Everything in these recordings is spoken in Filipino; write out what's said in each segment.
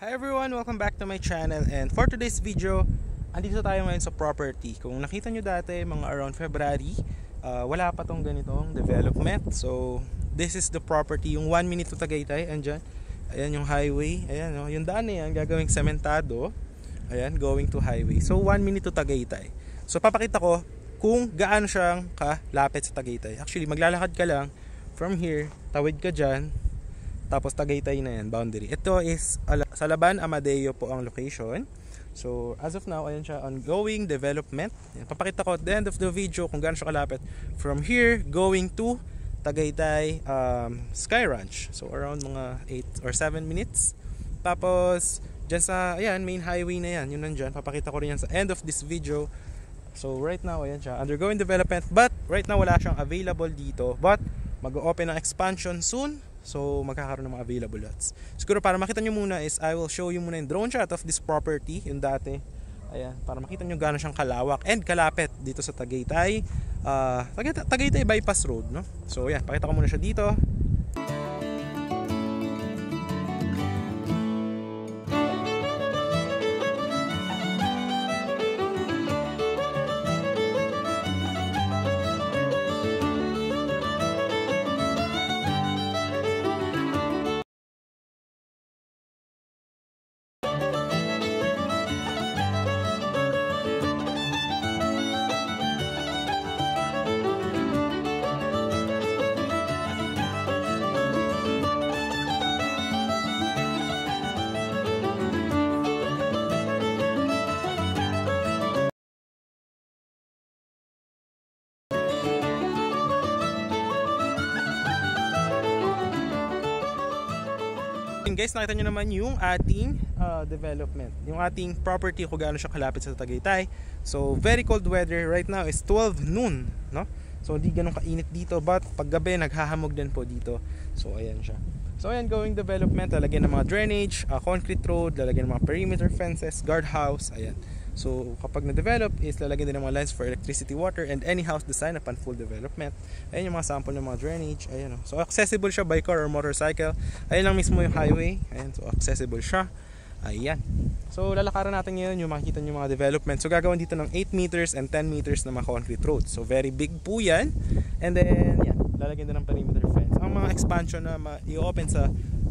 Hi everyone! Welcome back to my channel, and for today's video, andito tayo ngayon sa property. Kung nakita nyo dati, mga around February, wala pa tong ganitong development. So, this is the property, yung 1 minute to Tagaytay, andyan. Ayan yung highway, ayan o, yung daan na yan, gagawing sementado. Ayan, going to highway. So, 1 minute to Tagaytay. So, papakita ko kung gaano siyang kalapit sa Tagaytay. Actually, maglalakad ka lang from here, tawid ka dyan, tapos Tagaytay na yan, boundary. Ito is sa Laban, Amadeo po ang location. So, as of now, ayan siya, ongoing development. Ayan, papakita ko at the end of the video kung gaano siya kalapit. From here, going to Tagaytay Sky Ranch. So, around mga 8 or 7 minutes. Tapos, dyan sa, ayan, main highway na yan. Yun nandyan. Papakita ko rin yan sa end of this video. So, right now, ayan siya, undergoing development. But, right now, wala siyang available dito. But, mag-open ang expansion soon. So magkakaroon ng mga available lots. Siguro para makita nyo muna is I will show you muna yung drone shot of this property, yung dati. Ayan, para makita nyo gaano siyang kalawak and kalapit dito sa Tagaytay Tagaytay Bypass Road, no? So ayan, pakita ko muna siya dito. Guys, nakita nyo naman yung ating development, yung ating property kung gaano siya kalapit sa Tagaytay. So very cold weather right now is 12 noon, no? So hindi ganun kainit dito, but paggabi naghahamog din po dito. So ayan siya. So ayan, going development, lalagyan ng mga drainage, concrete road, lalagyan ng mga perimeter fences, guardhouse, ayan. So kapag na-develop is lalagyan din ng mga lines for electricity, water, and any house design upon full development. Ayan yung mga sample ng mga drainage. Ayan, oh. So accessible siya by car or motorcycle. Ayan lang mismo yung highway. Ayan, so accessible siya. Ayan. So lalakaran natin ngayon yung makikita nyo mga development. So gagawin dito ng 8 meters and 10 meters na mga concrete roads. So very big po yan. And then yan, lalagyan din ng perimeter fence. Ang mga expansion na i-open sa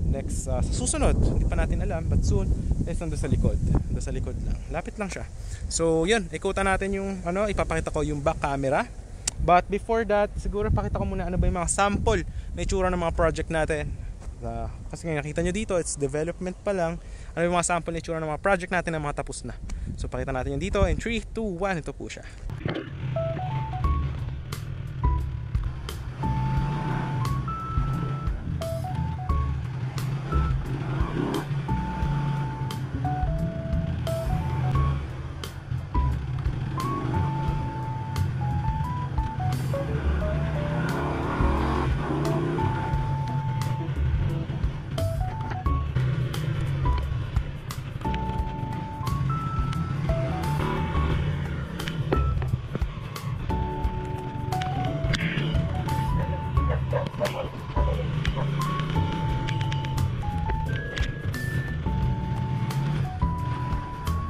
next sa susunod, hindi pa natin alam, but soon is nandun sa likod. Nandun sa likod lang. Lapit lang siya. So yun, ikutan natin yung ipapakita ko yung back camera. But before that, siguro pakita ko muna ano ba yung mga sample na itsura ng mga project natin. Kasi nga nakita nyo dito, it's development pa lang. Ano yung mga sample na itsura ng mga project natin na mga tapos na. So pakita natin yung dito in 3, 2, 1, ito po siya.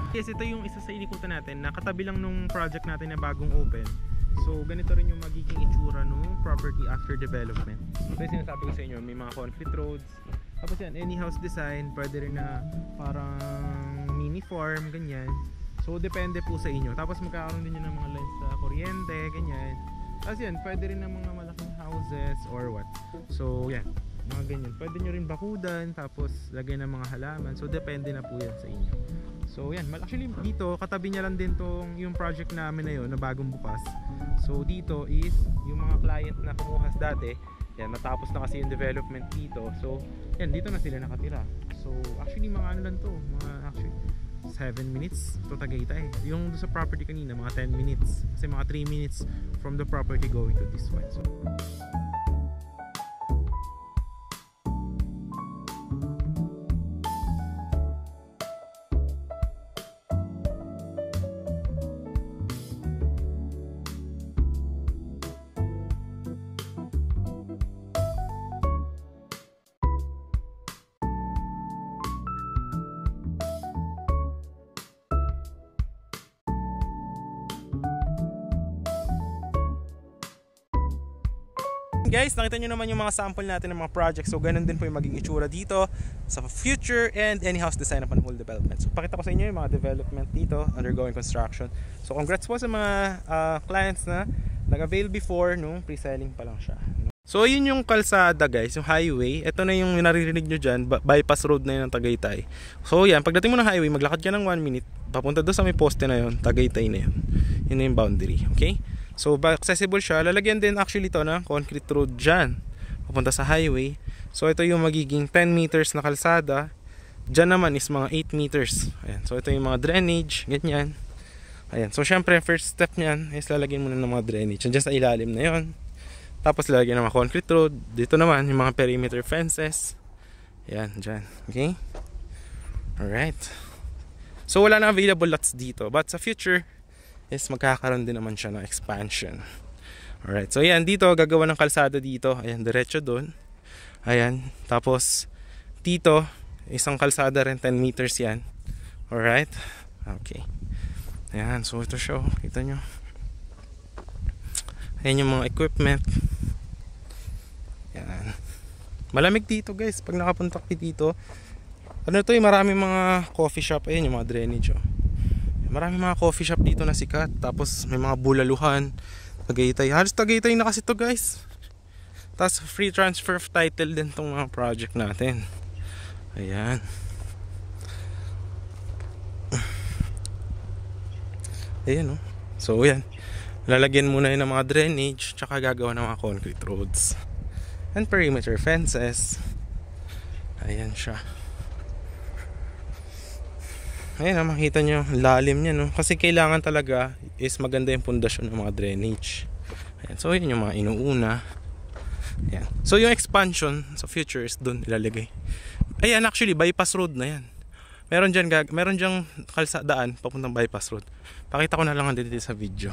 Yes, ito yung isa sa inikutan natin na katabi lang nung project natin na bagong open. So ganito rin yung magiging itsura nung property after development. So yung sinasabi ko sa inyo, may mga concrete roads. Tapos yan, any house design, pwede rin na parang mini farm, ganyan. So depende po sa inyo. Tapos magkakaroon din yun ng mga lines sa kuryente, ganyan. Tapos yan, pwede rin ng mga malaking houses or what. So yan, mga ganyan. Pwede nyo rin bakudan, tapos lagay ng mga halaman. So depende na po yan sa inyo. So yan, actually dito katabi niya lang din yung project namin na yun na bagong bukas. So dito is yung mga client na kumuha dati, yan, natapos na kasi yung development dito. So yan, dito na sila nakatira. So actually mga ano lang to, mga actually 7 minutes to Tagaytay. Yung sa property kanina mga 10 minutes. Kasi mga 3 minutes from the property going to this one. So yan guys, nakita nyo naman yung mga sample natin ng mga projects. So ganun din po yung maging itsura dito sa future and any house design upon whole development. So pakita ko sa inyo yung mga development dito undergoing construction. So congrats po sa mga clients na nag-avail before nung pre-selling pa lang siya. So yun yung kalsada guys, yung highway. Ito na yung naririnig nyo dyan, bypass road na yun ng Tagaytay. So yan, pagdating mo ng highway, maglakad ka ng 1 minute, papunta doon sa may poste na yun, Tagaytay na yun. Yun na yung boundary, okay? So accessible siya, lalagyan din actually to ng concrete road dyan, papunta sa highway. So ito yung magiging 10 meters na kalsada. Dyan naman is mga 8 meters. Ayan. So ito yung mga drainage, ganyan. Ayan. So syempre first step nyan is lalagyan muna ng mga drainage. Dyan sa ilalim na yon. Tapos lalagyan ng mga concrete road. Dito naman yung mga perimeter fences. Ayan, dyan. Okay? Alright. So wala na available lots dito. But sa future is magkakaroon din naman siya ng expansion. Alright. So ayan, dito gagawa ng kalsada dito. Ayan, diretso doon. Ayan. Tapos dito, isang kalsada rin, 10 meters yan. Alright. Okay. Ayan. So ito siya. Kita nyo. Ayan yung mga equipment. Ayan. Malamig dito guys pag nakapunta kayo dito. Ano to, maraming mga coffee shop. Ayan yung mga drainage. Maraming mga coffee shop dito na sikat. Tapos may mga bulaluhan. Tagaytay. Halos Tagaytay na kasi to guys. Tapos free transfer of title din tong mga project natin. Ayan. Ayan So ayan. Lalagyan muna yun ng mga drainage, tsaka gagawa ng mga concrete roads and perimeter fences. Ayan siya. Ayan, makita nyo lalim niya, no? Kasi kailangan talaga is maganda yung pundasyon ng mga drainage. Ayan, so yun yung mga inuuna. Ayan. So yung expansion sa future is dun ilalagay. Ayan, actually bypass road na yan. Meron dyan kalsadaan papuntang bypass road. Pakita ko na lang dito sa video.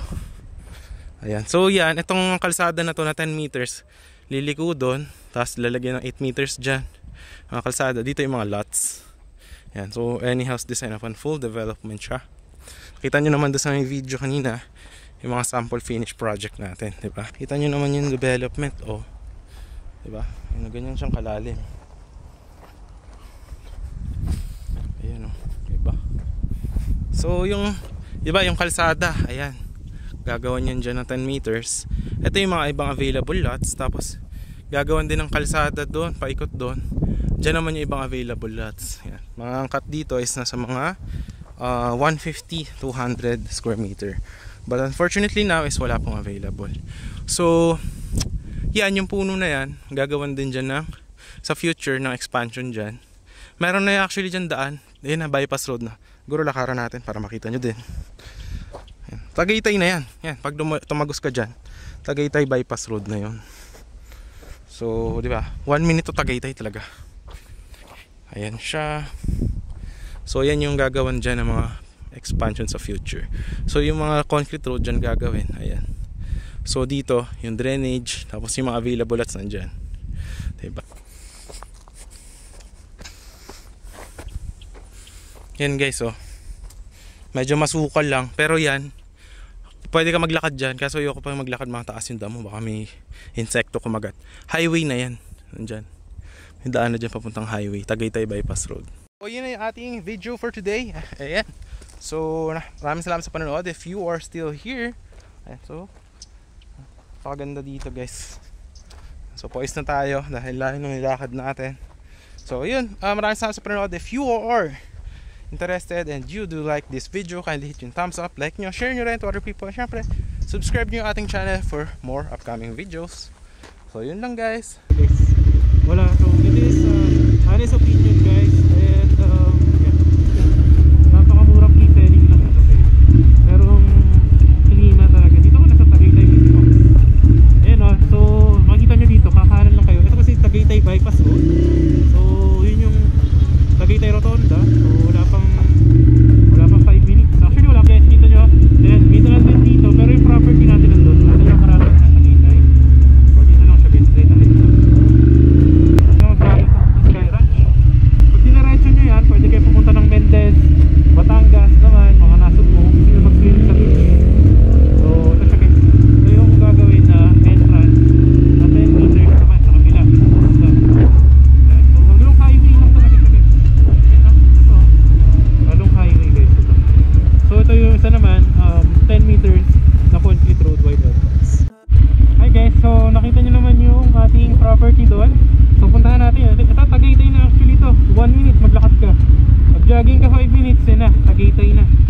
Ayan. So yan, itong kalsada na to na 10 meters, liliko doon, tapos lalagyan ng 8 meters dyan. Mga kalsada, dito yung mga lots. Ayan. So any house design upon full development siya. Kita nyo naman doon sa may video kanina, yung mga sample finish project natin, diba? Kita nyo naman yung development, diba? Yung ganyan siyang kalalim. Ayan diba? So yung, diba yung kalsada, ayan. Gagawan yan dyan ng 10 meters. Ito yung mga ibang available lots. Tapos gagawan din ng kalsada doon, paikot doon. Dyan naman yung ibang available lots. Yan. Mga angkat dito is nasa mga 150-200 square meter. But unfortunately now is wala pong available. So yan, yung puno na yan, gagawan din dyan ng, sa future ng expansion dyan. Meron na actually dyan daan. Ayan na, bypass road na. Guro lakaran natin para makita nyo din. Yan. Tagaytay na yan. Yan, pag tumagos ka dyan, Tagaytay bypass road na yon. So, di ba? 1 minute to Tagaytay talaga. Ayan siya. So, yan yung gagawin dyan ng mga expansion sa future. So, yung mga concrete road dyan gagawin. Ayan. So, dito, yung drainage, tapos yung mga available lots nandyan. Diba? Yan guys, medyo masukal lang, pero yan, pwede ka maglakad dyan. Kaso ayoko pa maglakad, mataas yung damo, baka may insekto kumagat. Highway na yan, nandyan. May daan na dyan papuntang highway, Tagaytay bypass road. So yun na yung ating video for today. Ayan. So maraming salamat sa panonood. If you are still here, ayan, so pakaganda dito guys. So poise na tayo dahil lahat ng nilakad natin. So yun, maraming salamat sa panonood. If you are interested and you do like this video, kindly hit yung thumbs up, like nyo, share nyo rin to other people. Syempre, subscribe nyo yung ating channel for more upcoming videos. So yun lang guys. Wala, so it is honest opinion guys, and yeah, napakamurang pre-selling lang ito guys. Pero klima talaga. Dito ko nasa Tagaytay mismo. Ayan so makikita nyo dito, kakanan lang kayo. Ito kasi Tagaytay bypass road. So yun yung Tagaytay Rotonda. So wala pang 5 minutes. Actually wala guys, kita nyo. Then dito natin dito, pero yung property natin nandun. Natin yung karami ng Tagaytay. So dito lang siya guys, straight ahead. Sky Ranch. minutes na, Tagaytay na.